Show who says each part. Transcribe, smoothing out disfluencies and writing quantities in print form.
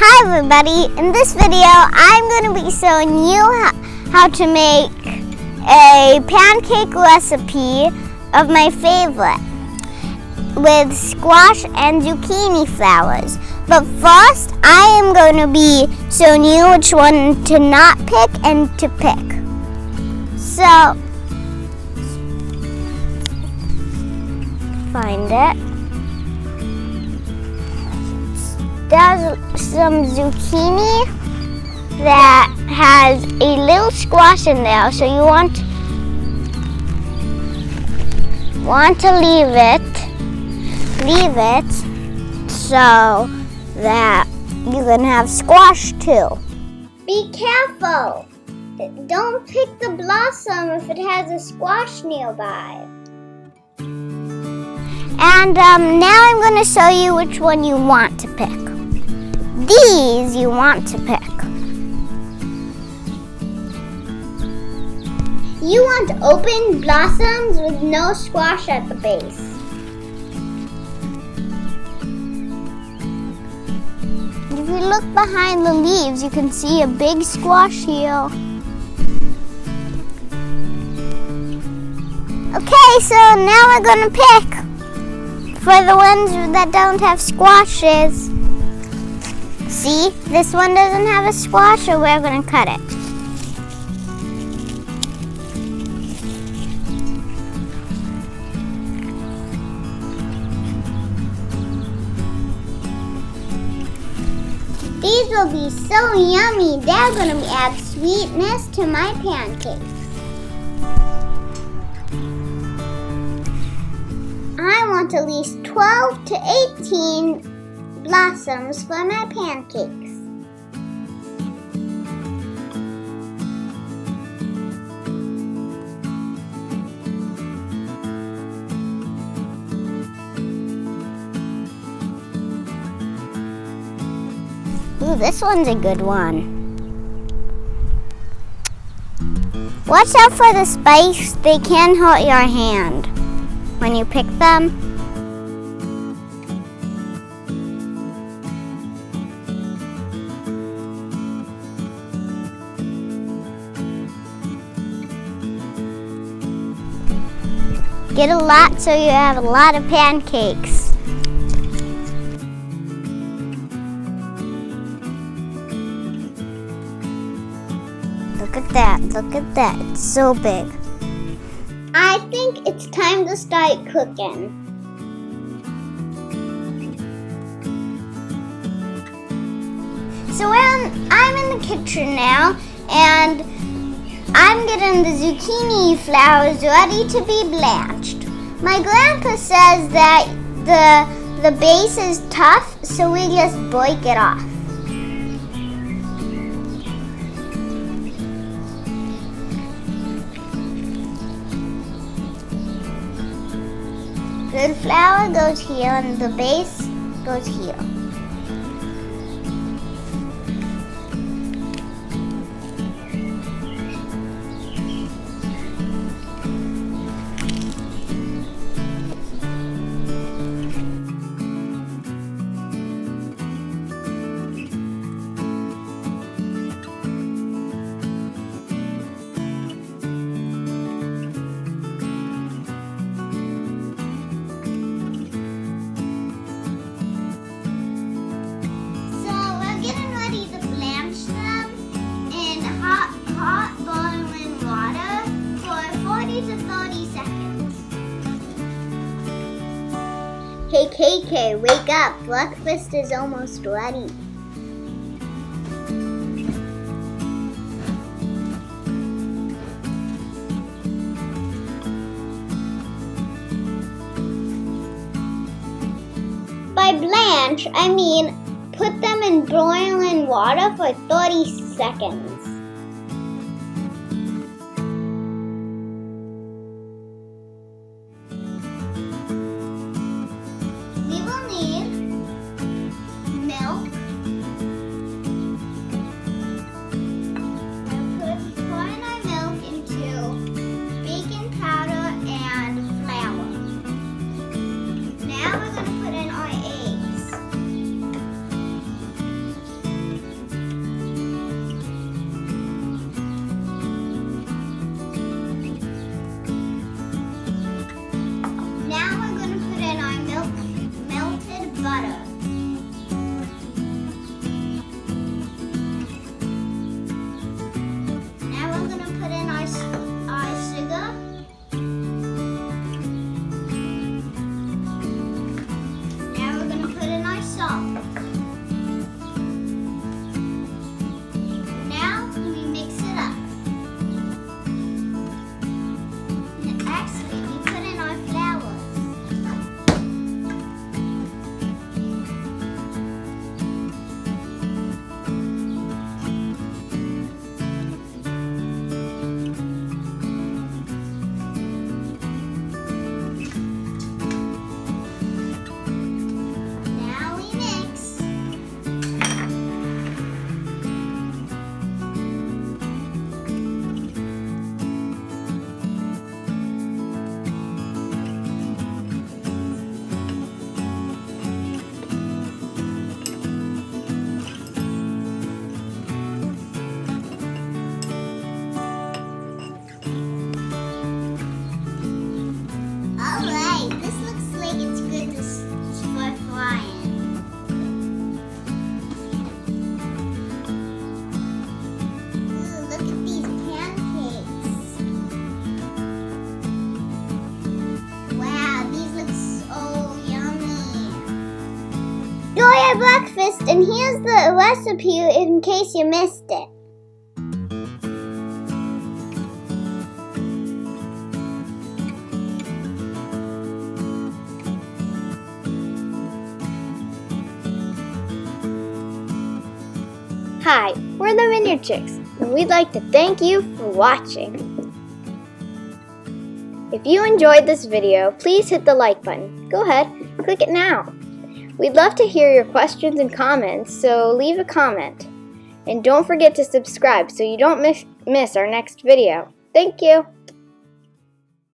Speaker 1: Hi everybody, in this video I'm going to be showing you how to make a pancake recipe of my favorite with squash and zucchini flowers. But first I am going to be showing you which one to not pick and to pick. So, find it. There's some zucchini that has a little squash in there, so you want to leave it so that you can have squash too. Be careful! Don't pick the blossom if it has a squash nearby. And now I'm going to show you which one you want to pick. These you want to pick. You want open blossoms with no squash at the base. If you look behind the leaves, you can see a big squash here. Okay, so now we're going to pick for the ones that don't have squashes. See, this one doesn't have a squash, so we're going to cut it. These will be so yummy. They're going to add sweetness to my pancakes. I want at least 12 to 18 blossoms for my pancakes. Ooh, this one's a good one. Watch out for the spikes. They can hurt your hand when you pick them. Get a lot so you have a lot of pancakes. Look at that, it's so big. I think it's time to start cooking. So I'm in the kitchen now, and I'm getting the zucchini flowers ready to be blanched. My grandpa says that the base is tough, so we just break it off. The flower goes here and the base goes here. Hey KK, wake up! Breakfast is almost ready. By blanch, I mean put them in boiling water for 30 seconds. and here's the recipe in case you missed it.
Speaker 2: Hi, we're the Vineyard Chicks, and we'd like to thank you for watching. If you enjoyed this video, please hit the like button. Go ahead, click it now. We'd love to hear your questions and comments, so leave a comment. And don't forget to subscribe so you don't miss our next video. Thank you.